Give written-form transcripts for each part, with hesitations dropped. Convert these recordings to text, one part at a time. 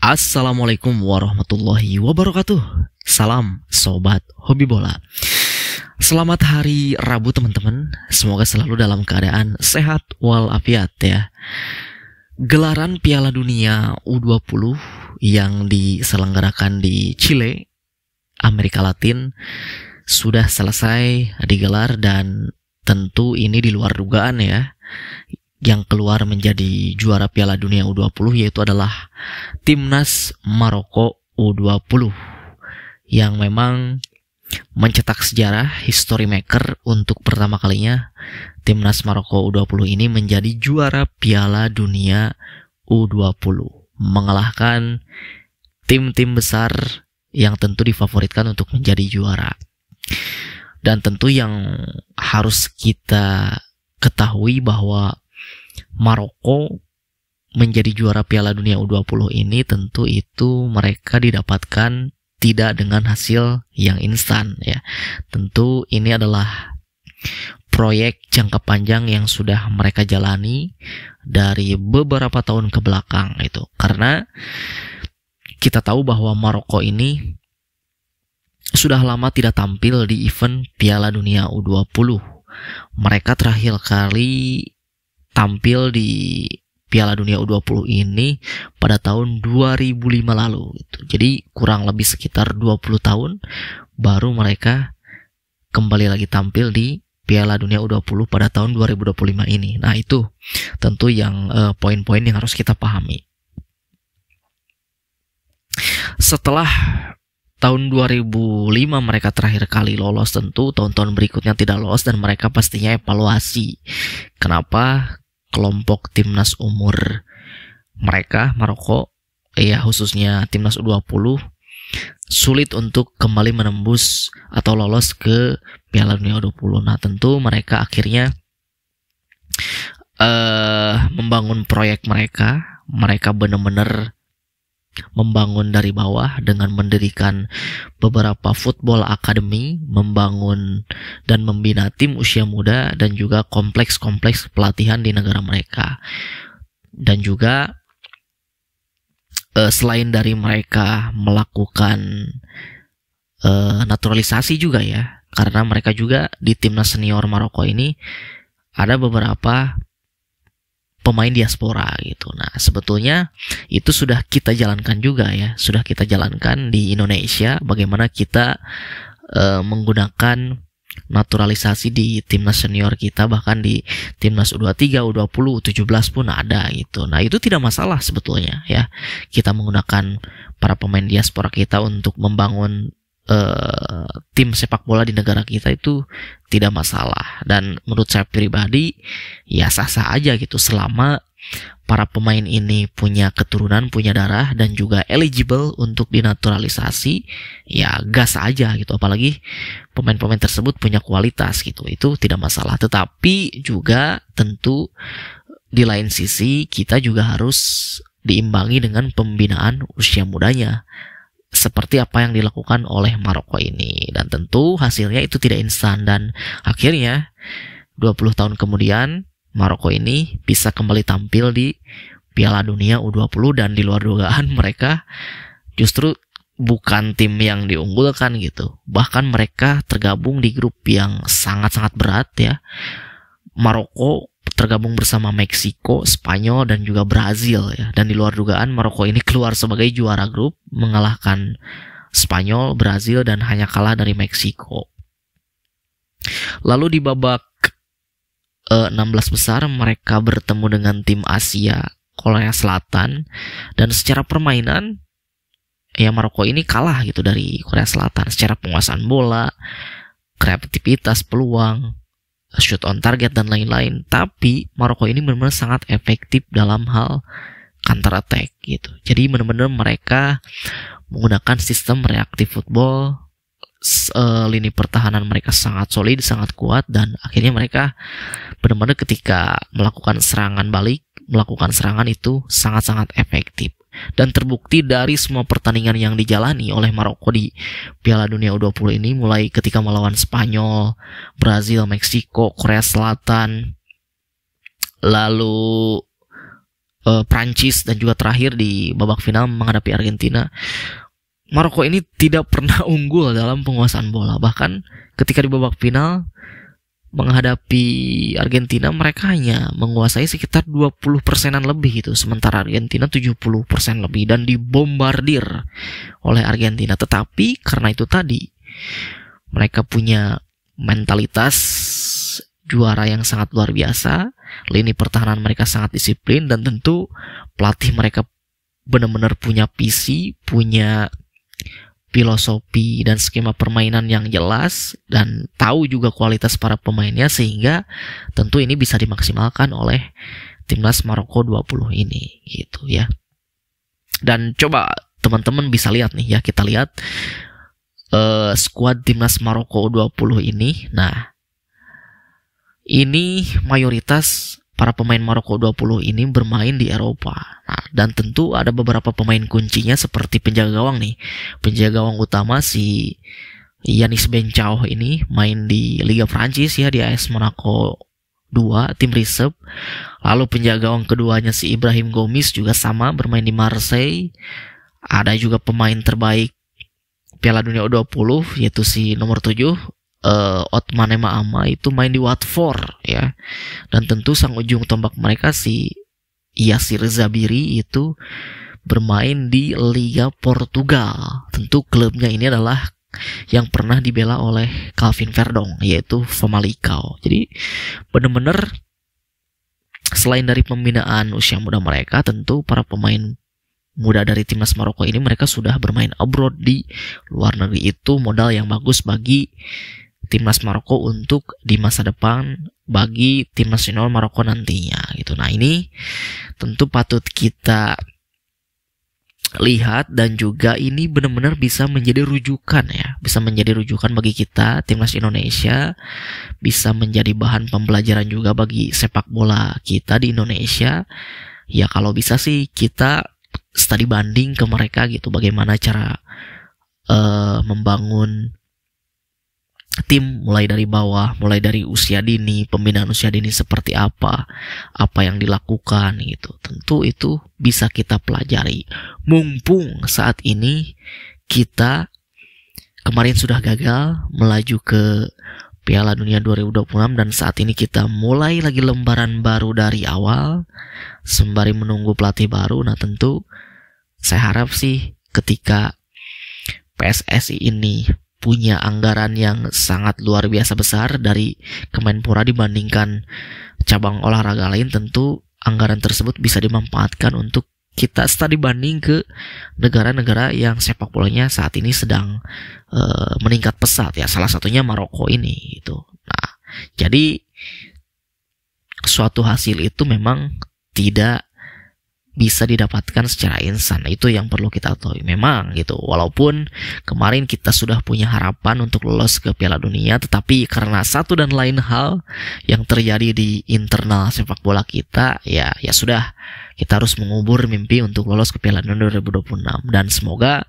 Assalamualaikum warahmatullahi wabarakatuh. Salam sobat hobi bola. Selamat hari Rabu teman-teman. Semoga selalu dalam keadaan sehat walafiat ya. Gelaran Piala Dunia U20 yang diselenggarakan di Chile, Amerika Latin sudah selesai digelar dan tentu ini di luar dugaan ya. Yang keluar menjadi juara Piala Dunia U20 yaitu adalah Timnas Maroko U20 yang memang mencetak sejarah, history maker untuk pertama kalinya Timnas Maroko U20 ini menjadi juara Piala Dunia U20, mengalahkan tim-tim besar yang tentu difavoritkan untuk menjadi juara. Dan tentu yang harus kita ketahui bahwa Maroko menjadi juara Piala Dunia U20 ini tentu itu mereka didapatkan tidak dengan hasil yang instan ya. Tentu ini adalah proyek jangka panjang yang sudah mereka jalani dari beberapa tahun ke belakang itu. Karena kita tahu bahwa Maroko ini sudah lama tidak tampil di event Piala Dunia U20. Mereka terakhir kali tampil di Piala Dunia U20 ini pada tahun 2005 lalu gitu. Jadi kurang lebih sekitar 20 tahun baru mereka kembali lagi tampil di Piala Dunia U20 pada tahun 2025 ini. Nah itu tentu yang poin-poin yang harus kita pahami. Setelah tahun 2005 mereka terakhir kali lolos, tentu tahun-tahun berikutnya tidak lolos dan mereka pastinya evaluasi. Kenapa kelompok timnas umur mereka, Maroko, ya khususnya timnas U20, sulit untuk kembali menembus atau lolos ke Piala Dunia U20. Nah tentu mereka akhirnya membangun proyek mereka benar-benar membangun dari bawah dengan mendirikan beberapa football academy, membangun dan membina tim usia muda dan juga kompleks-kompleks pelatihan di negara mereka. Dan juga selain dari mereka melakukan naturalisasi juga ya, karena mereka juga di timnas senior Maroko ini ada beberapa pemain diaspora gitu. Nah, sebetulnya itu sudah kita jalankan juga ya. Sudah kita jalankan di Indonesia bagaimana kita menggunakan naturalisasi di timnas senior kita, bahkan di timnas U23, U20, U17 pun ada gitu. Nah, itu tidak masalah sebetulnya ya. Kita menggunakan para pemain diaspora kita untuk membangun tim sepak bola di negara kita itu tidak masalah. Dan menurut saya pribadi ya sah-sah aja gitu selama para pemain ini punya keturunan, punya darah dan juga eligible untuk dinaturalisasi, ya gas aja gitu. Apalagi pemain-pemain tersebut punya kualitas gitu, itu tidak masalah. Tetapi juga tentu di lain sisi kita juga harus diimbangi dengan pembinaan usia mudanya, seperti apa yang dilakukan oleh Maroko ini. Dan tentu hasilnya itu tidak instan. Dan akhirnya 20 tahun kemudian Maroko ini bisa kembali tampil di Piala Dunia U20. Dan di luar dugaan mereka justru bukan tim yang diunggulkan gitu. Bahkan mereka tergabung di grup yang sangat-sangat berat ya. Maroko tergabung bersama Meksiko, Spanyol dan juga Brazil ya. Dan di luar dugaan Maroko ini keluar sebagai juara grup, mengalahkan Spanyol, Brazil dan hanya kalah dari Meksiko. Lalu di babak 16 besar mereka bertemu dengan tim Asia, Korea Selatan, dan secara permainan ya Maroko ini kalah gitu dari Korea Selatan secara penguasaan bola, kreativitas, peluang, shoot on target dan lain-lain. Tapi Maroko ini benar-benar sangat efektif dalam hal counter attack gitu. Jadi benar-benar mereka menggunakan sistem reactive football. Lini pertahanan mereka sangat solid, sangat kuat, dan akhirnya mereka benar-benar ketika melakukan serangan balik, melakukan serangan itu sangat-sangat efektif. Dan terbukti dari semua pertandingan yang dijalani oleh Maroko di Piala Dunia U20 ini, mulai ketika melawan Spanyol, Brazil, Meksiko, Korea Selatan, lalu Prancis dan juga terakhir di babak final menghadapi Argentina, Maroko ini tidak pernah unggul dalam penguasaan bola. Bahkan ketika di babak final menghadapi Argentina, mereka hanya menguasai sekitar 20%-an lebih itu, sementara Argentina 70% lebih dan dibombardir oleh Argentina. Tetapi karena itu tadi, mereka punya mentalitas juara yang sangat luar biasa, lini pertahanan mereka sangat disiplin, dan tentu pelatih mereka benar-benar punya visi, punya filosofi dan skema permainan yang jelas, dan tahu juga kualitas para pemainnya, sehingga tentu ini bisa dimaksimalkan oleh timnas Maroko 20 ini gitu ya. Dan coba teman-teman bisa lihat nih ya, kita lihat skuad timnas Maroko 20 ini. Nah, ini mayoritas para pemain Maroko 20 ini bermain di Eropa. Nah, dan tentu ada beberapa pemain kuncinya seperti penjaga gawang nih. Penjaga gawang utama si Yanis Bencao ini main di Liga Prancis ya, di AS Monaco 2, tim reserve. Lalu penjaga gawang keduanya si Ibrahim Gomis juga sama, bermain di Marseille. Ada juga pemain terbaik Piala Dunia U20 yaitu si nomor 7 Othmane Maama, itu main di Watford ya. Dan tentu sang ujung tombak mereka si Yassir Zabiri itu bermain di Liga Portugal. Tentu klubnya ini adalah yang pernah dibela oleh Calvin Verdong, yaitu Famalicão. Jadi benar-benar selain dari pembinaan usia muda mereka, tentu para pemain muda dari timnas Maroko ini mereka sudah bermain abroad di luar negeri. Itu modal yang bagus bagi timnas Maroko untuk di masa depan, bagi tim nasional Maroko nantinya gitu. Nah, ini tentu patut kita lihat, dan juga ini benar-benar bisa menjadi rujukan ya, bisa menjadi rujukan bagi kita timnas Indonesia, bisa menjadi bahan pembelajaran juga bagi sepak bola kita di Indonesia. Ya kalau bisa sih kita studi banding ke mereka gitu, bagaimana cara membangun tim mulai dari bawah, mulai dari usia dini, pembinaan usia dini seperti apa yang dilakukan gitu. Tentu itu bisa kita pelajari. Mumpung saat ini kita kemarin sudah gagal melaju ke Piala Dunia 2026, dan saat ini kita mulai lagi lembaran baru dari awal sembari menunggu pelatih baru. Nah, tentu saya harap sih ketika PSSI ini punya anggaran yang sangat luar biasa besar dari Kemenpora dibandingkan cabang olahraga lain, tentu anggaran tersebut bisa dimanfaatkan untuk kita studi banding ke negara-negara yang sepak bolanya saat ini sedang meningkat pesat ya, salah satunya Maroko ini gitu. Nah, jadi suatu hasil itu memang tidak bisa didapatkan secara instan. Itu yang perlu kita tahu memang gitu. Walaupun kemarin kita sudah punya harapan untuk lolos ke Piala Dunia, tetapi karena satu dan lain hal yang terjadi di internal sepak bola kita, ya sudah, kita harus mengubur mimpi untuk lolos ke Piala Dunia 2026, dan semoga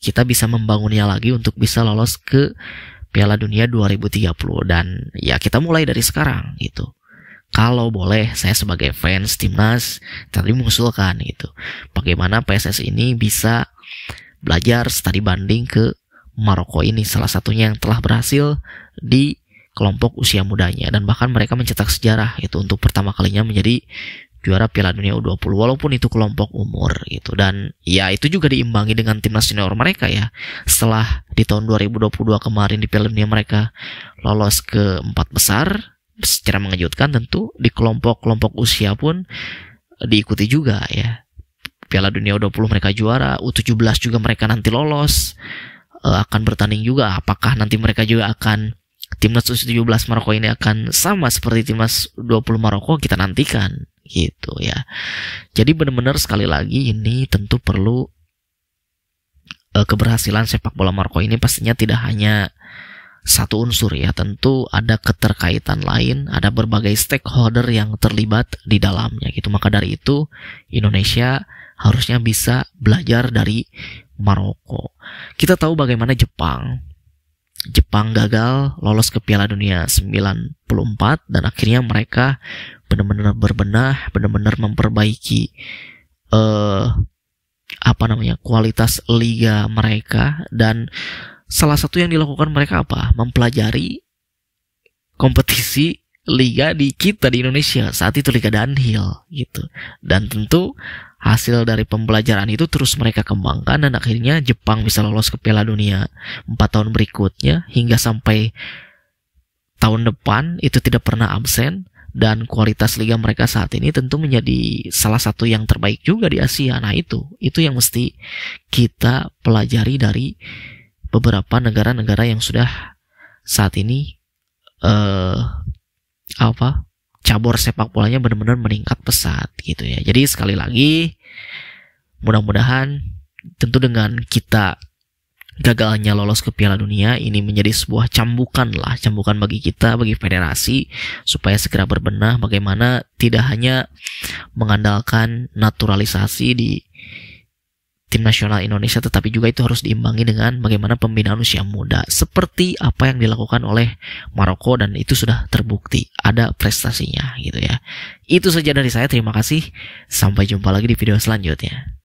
kita bisa membangunnya lagi untuk bisa lolos ke Piala Dunia 2030. Dan ya kita mulai dari sekarang gitu. Kalau boleh, saya sebagai fans timnas tadi mengusulkan gitu, bagaimana PSSI ini bisa belajar studi banding ke Maroko ini, salah satunya yang telah berhasil di kelompok usia mudanya, dan bahkan mereka mencetak sejarah itu untuk pertama kalinya menjadi juara Piala Dunia U20 walaupun itu kelompok umur gitu. Dan ya itu juga diimbangi dengan timnas senior mereka ya, setelah di tahun 2022 kemarin di Piala Dunia mereka lolos ke 4 besar secara mengejutkan. Tentu di kelompok-kelompok usia pun diikuti juga ya. Piala Dunia U20 mereka juara, U17 juga mereka nanti lolos, akan bertanding juga. Apakah nanti mereka juga akan, timnas U17 Maroko ini akan sama seperti timnas U20 Maroko, kita nantikan gitu ya. Jadi benar-benar sekali lagi ini tentu perlu keberhasilan sepak bola Maroko ini pastinya tidak hanya satu unsur ya, tentu ada keterkaitan lain, ada berbagai stakeholder yang terlibat di dalamnya gitu. Maka dari itu Indonesia harusnya bisa belajar dari Maroko. Kita tahu bagaimana Jepang gagal lolos ke Piala Dunia 94 dan akhirnya mereka benar-benar berbenah, benar-benar memperbaiki kualitas liga mereka. Dan salah satu yang dilakukan mereka apa? Mempelajari kompetisi liga di kita di Indonesia saat itu, liga downhill gitu. Dan tentu hasil dari pembelajaran itu terus mereka kembangkan, dan akhirnya Jepang bisa lolos ke Piala Dunia 4 tahun berikutnya hingga sampai tahun depan itu tidak pernah absen. Dan kualitas liga mereka saat ini tentu menjadi salah satu yang terbaik juga di Asia. Nah itu yang mesti kita pelajari dari beberapa negara-negara yang sudah saat ini cabur sepak bolanya benar-benar meningkat pesat gitu ya. Jadi sekali lagi, mudah-mudahan tentu dengan kita gagalnya lolos ke Piala Dunia ini menjadi sebuah cambukan bagi kita, bagi federasi, supaya segera berbenah bagaimana tidak hanya mengandalkan naturalisasi di tim nasional Indonesia, tetapi juga itu harus diimbangi dengan bagaimana pembinaan usia muda, seperti apa yang dilakukan oleh Maroko, dan itu sudah terbukti ada prestasinya gitu ya. Itu saja dari saya, terima kasih, sampai jumpa lagi di video selanjutnya.